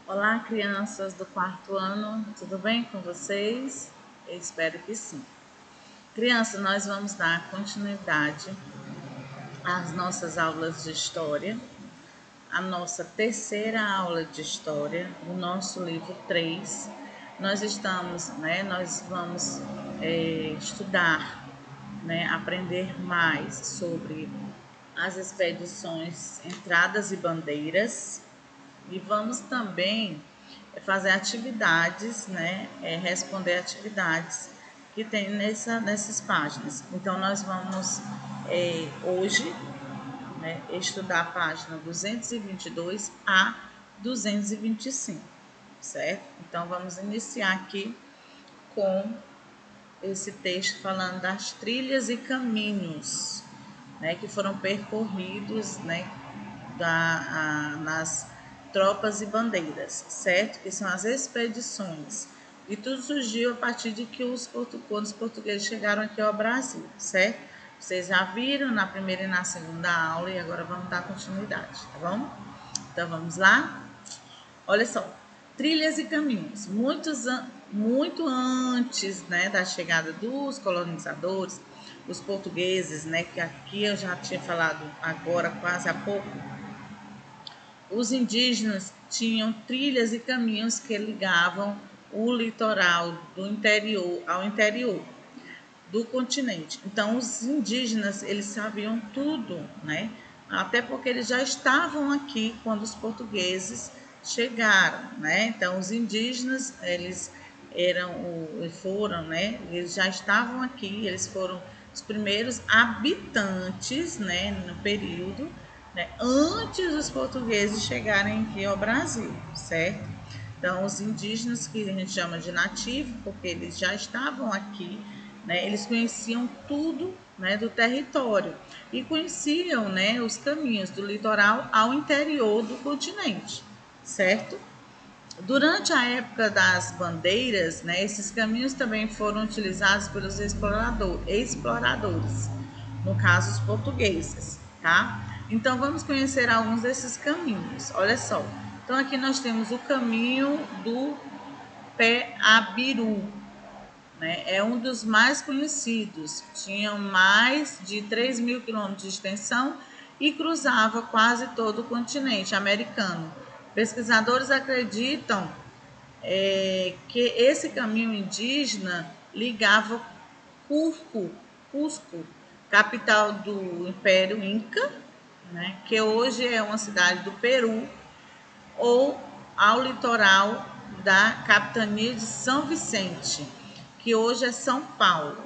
Olá, crianças do quarto ano, tudo bem com vocês? Eu espero que sim. Crianças, nós vamos dar continuidade às nossas aulas de história, a nossa terceira aula de história, do nosso livro 3. Nós vamos estudar, aprender mais sobre as expedições Entradas e Bandeiras, e vamos também fazer atividades, responder atividades que tem nessas páginas. Então, nós vamos hoje estudar a página 222 a 225, certo? Então, vamos iniciar aqui com esse texto falando das trilhas e caminhos, que foram percorridos, nas tropas e bandeiras, certo? Que são as expedições. E tudo surgiu a partir de que quando os portugueses chegaram aqui ao Brasil, certo? Vocês já viram na primeira e na segunda aula e agora vamos dar continuidade, tá bom? Então vamos lá? Olha só, trilhas e caminhos. Muito antes, da chegada dos colonizadores, os portugueses, que aqui eu já tinha falado agora quase há pouco, os indígenas tinham trilhas e caminhos que ligavam o litoral do interior ao interior do continente. Então, os indígenas, eles sabiam tudo, Até porque eles já estavam aqui quando os portugueses chegaram, Então, os indígenas, eles eles já estavam aqui, eles foram os primeiros habitantes, no período, antes dos portugueses chegarem aqui ao Brasil, certo? Então, os indígenas, que a gente chama de nativo, porque eles já estavam aqui, eles conheciam tudo, do território e conheciam, os caminhos do litoral ao interior do continente, certo? Durante a época das bandeiras, esses caminhos também foram utilizados pelos exploradores, no caso os portugueses, tá? Então vamos conhecer alguns desses caminhos. Olha só. Então aqui nós temos o caminho do Pé-Abiru, É um dos mais conhecidos. Tinha mais de 3.000 quilômetros de extensão e cruzava quase todo o continente americano. Pesquisadores acreditam que esse caminho indígena ligava Cusco, capital do Império Inca, que hoje é uma cidade do Peru, ou ao litoral da capitania de São Vicente, que hoje é São Paulo.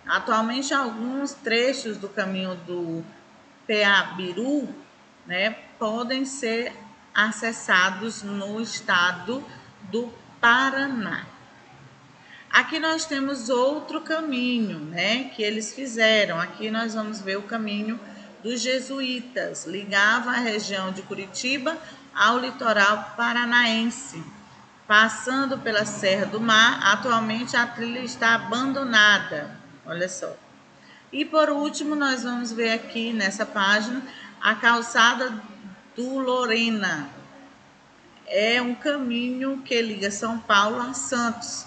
Atualmente, alguns trechos do caminho do Pé-Abiru, podem ser acessados no estado do Paraná. Aqui nós temos outro caminho, que eles fizeram. Aqui nós vamos ver o caminho dos jesuítas, ligava a região de Curitiba ao litoral paranaense, passando pela Serra do Mar. Atualmente a trilha está abandonada, olha só. E por último nós vamos ver aqui nessa página a calçada do Lorena. É um caminho que liga São Paulo a Santos,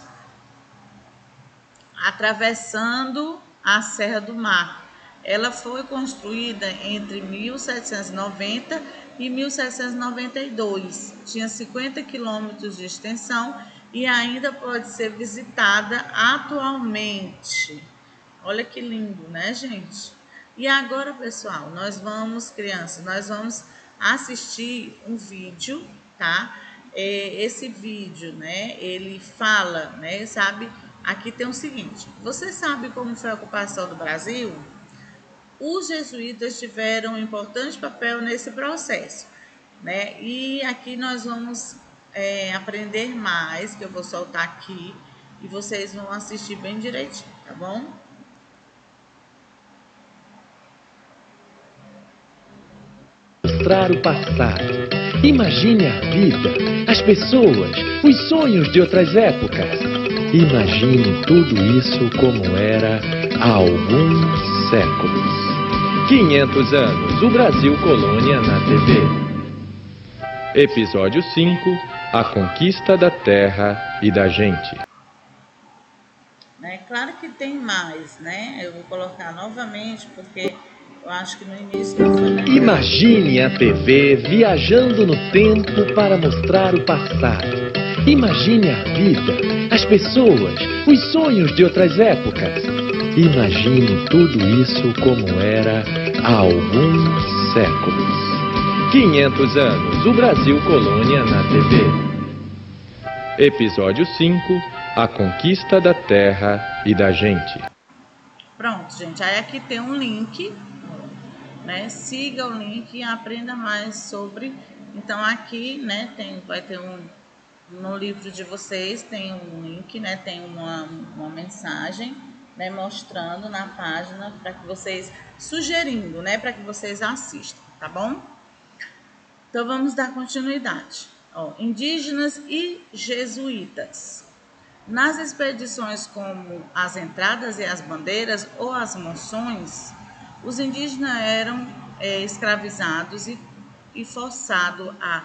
atravessando a Serra do Mar. Ela foi construída entre 1790 e 1792. Tinha 50 quilômetros de extensão e ainda pode ser visitada atualmente. Olha que lindo, gente? E agora, pessoal, crianças, nós vamos assistir um vídeo, tá? Esse vídeo, ele fala, sabe? Aqui tem o seguinte: você sabe como foi a ocupação do Brasil? Os jesuítas tiveram um importante papel nesse processo, E aqui nós vamos aprender mais, que eu vou soltar aqui, e vocês vão assistir bem direitinho, tá bom? Mostrar o passado. Imagine a vida, as pessoas, os sonhos de outras épocas. Imagine tudo isso como era há alguns séculos. 500 anos, o Brasil Colônia na TV. Episódio 5, a conquista da terra e da gente. Claro que tem mais, né? Eu vou colocar novamente porque eu acho que no início não foi legal. Imagine a TV viajando no tempo para mostrar o passado. Imagine a vida, as pessoas, os sonhos de outras épocas. Imagine tudo isso como era há alguns séculos. 500 anos, o Brasil Colônia na TV. Episódio 5, a conquista da terra e da gente. Pronto, gente. Aí aqui tem um link, né? Siga o link e aprenda mais sobre. Então aqui, né, vai ter no livro de vocês tem um link, né? Tem uma mensagem, né, mostrando na página para que vocês sugerindo, né, para que vocês assistam, tá bom? Então vamos dar continuidade. Indígenas e jesuítas. Nas expedições como as entradas e as bandeiras ou as moções, os indígenas eram escravizados e forçados a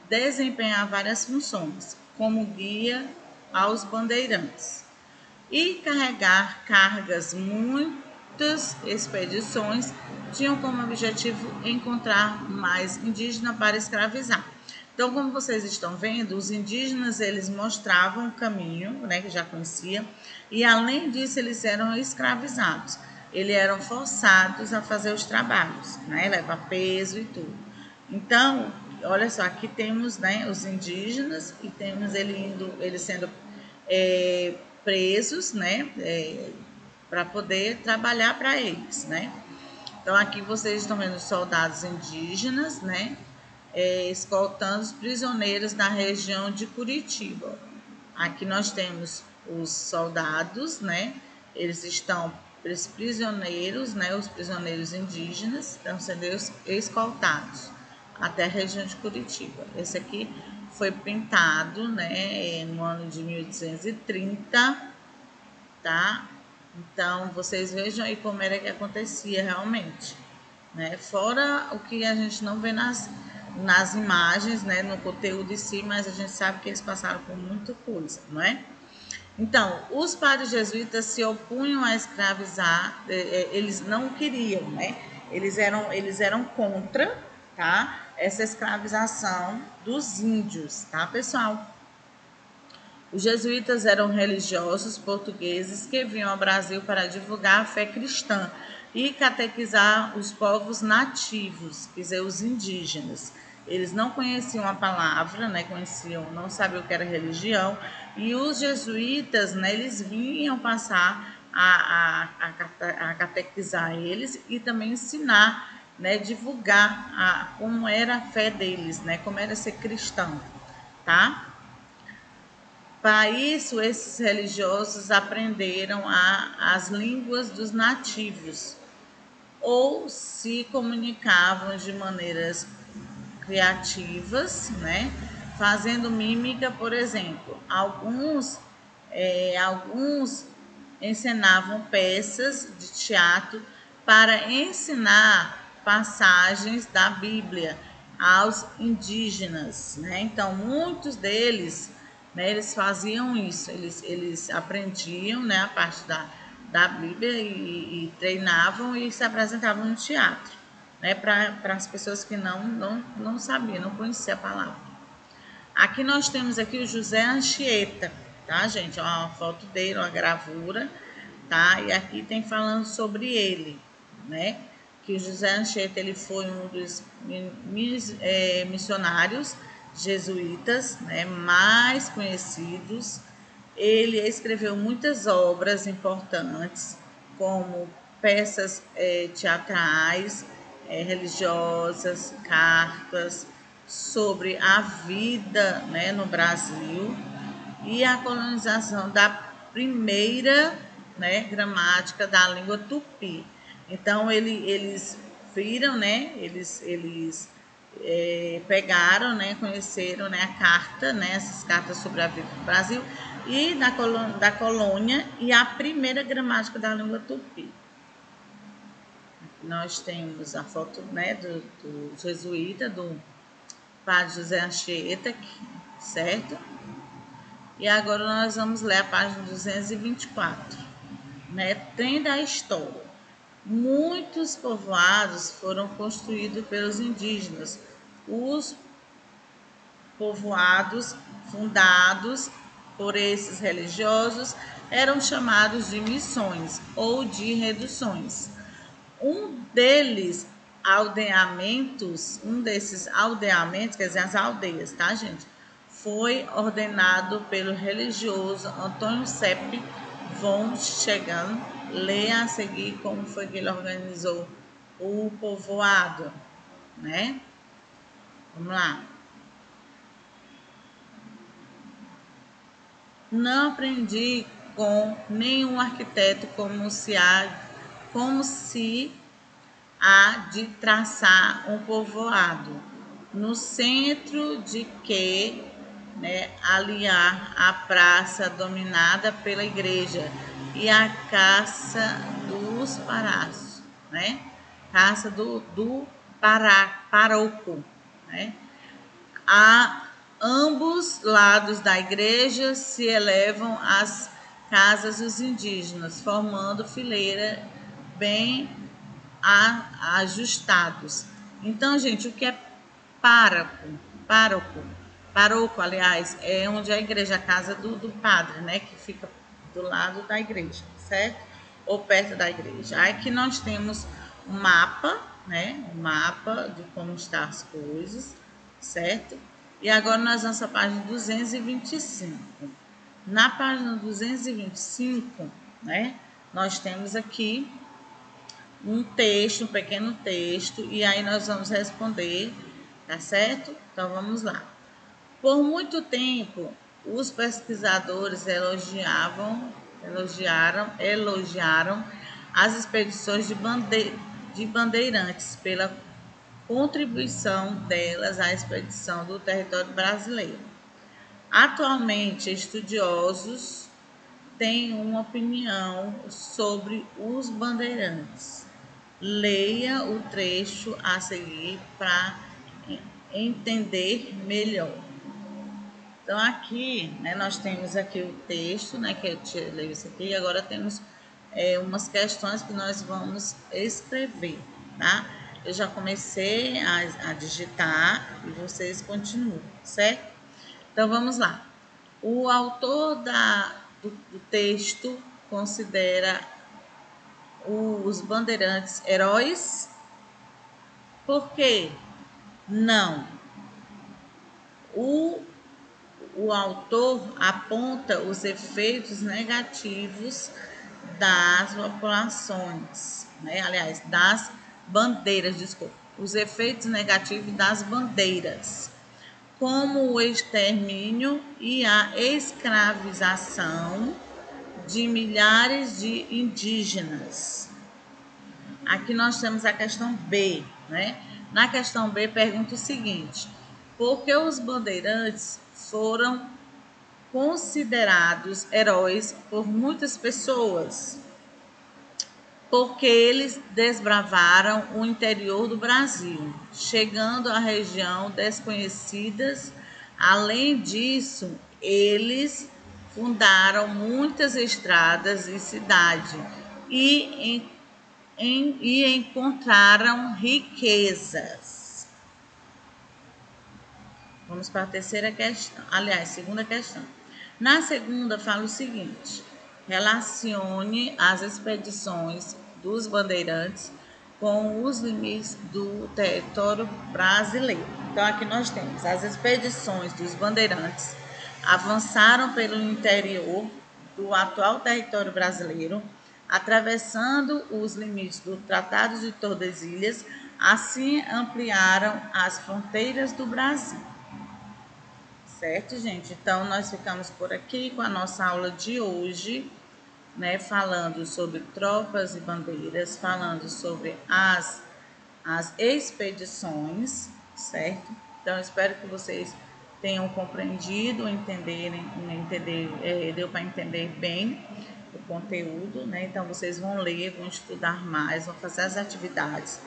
desempenhar várias funções, como guia aos bandeirantes e carregar cargas. Muitas expedições tinham como objetivo encontrar mais indígenas para escravizar. Então, como vocês estão vendo, os indígenas eles mostravam o caminho, né, que já conhecia, e além disso eles eram escravizados. Eles eram forçados a fazer os trabalhos, né, levar peso e tudo. Então, olha só, aqui temos, né, os indígenas e temos eles sendo presos, né, para poder trabalhar para eles, né. Então, aqui vocês estão vendo soldados indígenas, né, escoltando os prisioneiros na região de Curitiba. Aqui nós temos os soldados, né? Eles prisioneiros, né? Os prisioneiros indígenas estão sendo escoltados até a região de Curitiba. Esse aqui foi pintado, né? No ano de 1830, tá? Então vocês vejam aí como era que acontecia realmente, né? Fora o que a gente não vê nas imagens, né, no conteúdo em si, mas a gente sabe que eles passaram por muita coisa, não é? Então, os padres jesuítas se opunham a escravizar, eles não queriam, né? Eles eram contra, tá? Essa escravização dos índios, tá, pessoal? Os jesuítas eram religiosos portugueses que vinham ao Brasil para divulgar a fé cristã e catequizar os povos nativos, quer dizer, os indígenas. Eles não conheciam a palavra, né, não sabiam o que era religião, e os jesuítas, né, eles vinham passar a catequizar eles e também ensinar, né, divulgar como era a fé deles, né, como era ser cristão, tá? Para isso, esses religiosos aprenderam as línguas dos nativos ou se comunicavam de maneiras criativas, né? Fazendo mímica, por exemplo. Alguns ensinavam peças de teatro para ensinar passagens da Bíblia aos indígenas, né? Então, muitos deles, né, eles faziam isso, eles aprendiam, né, a parte da Bíblia e treinavam e se apresentavam no teatro, né, para as pessoas que não sabiam, não conheciam a palavra. Aqui nós temos aqui o José Anchieta, tá, gente? Ó, uma foto dele, uma gravura, tá? E aqui tem falando sobre ele, né? Que o José Anchieta, ele foi um dos missionários jesuítas, né, mais conhecidos. Ele escreveu muitas obras importantes, como peças teatrais, religiosas, cartas sobre a vida, né, no Brasil e a colonização da primeira, né, gramática da língua tupi. Então eles viram, né, eles pegaram, né, conheceram, né, a carta, né, essas cartas sobre a vida do Brasil e da colônia e a primeira gramática da língua tupi. Nós temos a foto, né, do jesuíta, do padre José Anchieta, certo? E agora nós vamos ler a página 224, né? Trem da história. Muitos povoados foram construídos pelos indígenas. Os povoados fundados por esses religiosos eram chamados de missões ou de reduções. Um desses aldeamentos, quer dizer, as aldeias, tá, gente? Foi ordenado pelo religioso Antônio Sepp von Schegan. Leia a seguir como foi que ele organizou o povoado, né? Vamos lá. Não aprendi com nenhum arquiteto como se há de traçar um povoado, no centro de que, né, aliar a praça dominada pela igreja e a caça dos parácios, né? Caça do paroco, né? A ambos lados da igreja se elevam as casas dos indígenas, formando fileira bem ajustados. Então, gente, o que é pároco? Paroco, aliás, é onde a igreja, a casa do padre, né? Que fica do lado da igreja, certo? Ou perto da igreja. Aqui nós temos um mapa, né? Um mapa de como estão as coisas, certo? E agora nós vamos à página 225. Na página 225, né? Nós temos aqui um texto, um pequeno texto, e aí nós vamos responder, tá certo? Então vamos lá. Por muito tempo, os pesquisadores elogiaram as expedições de bandeirantes pela contribuição delas à expedição do território brasileiro. Atualmente, estudiosos têm uma opinião sobre os bandeirantes. Leia o trecho a seguir para entender melhor. Então, aqui, né, nós temos aqui o texto, né, que eu leio isso aqui, e agora temos umas questões que nós vamos escrever, tá? Eu já comecei a digitar e vocês continuam, certo? Então, vamos lá. O autor do texto considera os bandeirantes heróis? Por quê? Não. O autor aponta os efeitos negativos das populações, né? Aliás, das bandeiras, desculpa. Os efeitos negativos das bandeiras, como o extermínio e a escravização de milhares de indígenas. Aqui nós temos a questão B, né? Na questão B pergunta o seguinte: por que os bandeirantes foram considerados heróis por muitas pessoas? Porque eles desbravaram o interior do Brasil, chegando a região desconhecidas. Além disso, eles fundaram muitas estradas e cidades e encontraram riquezas. Vamos para a terceira questão, aliás, segunda questão. Na segunda fala o seguinte: relacione as expedições dos bandeirantes com os limites do território brasileiro. Então aqui nós temos as expedições dos bandeirantes avançaram pelo interior do atual território brasileiro, atravessando os limites do Tratado de Tordesilhas, assim ampliaram as fronteiras do Brasil. Certo, gente? Então, nós ficamos por aqui com a nossa aula de hoje, né? Falando sobre tropas e bandeiras, falando sobre as expedições, certo? Então, espero que vocês tenham compreendido, deu para entender bem o conteúdo, né? Então, vocês vão ler, vão estudar mais, vão fazer as atividades.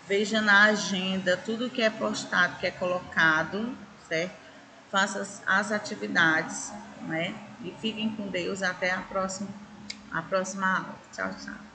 Veja na agenda tudo que é postado, que é colocado, certo? façam as atividades, né? E fiquem com Deus até a próxima aula. Tchau, tchau.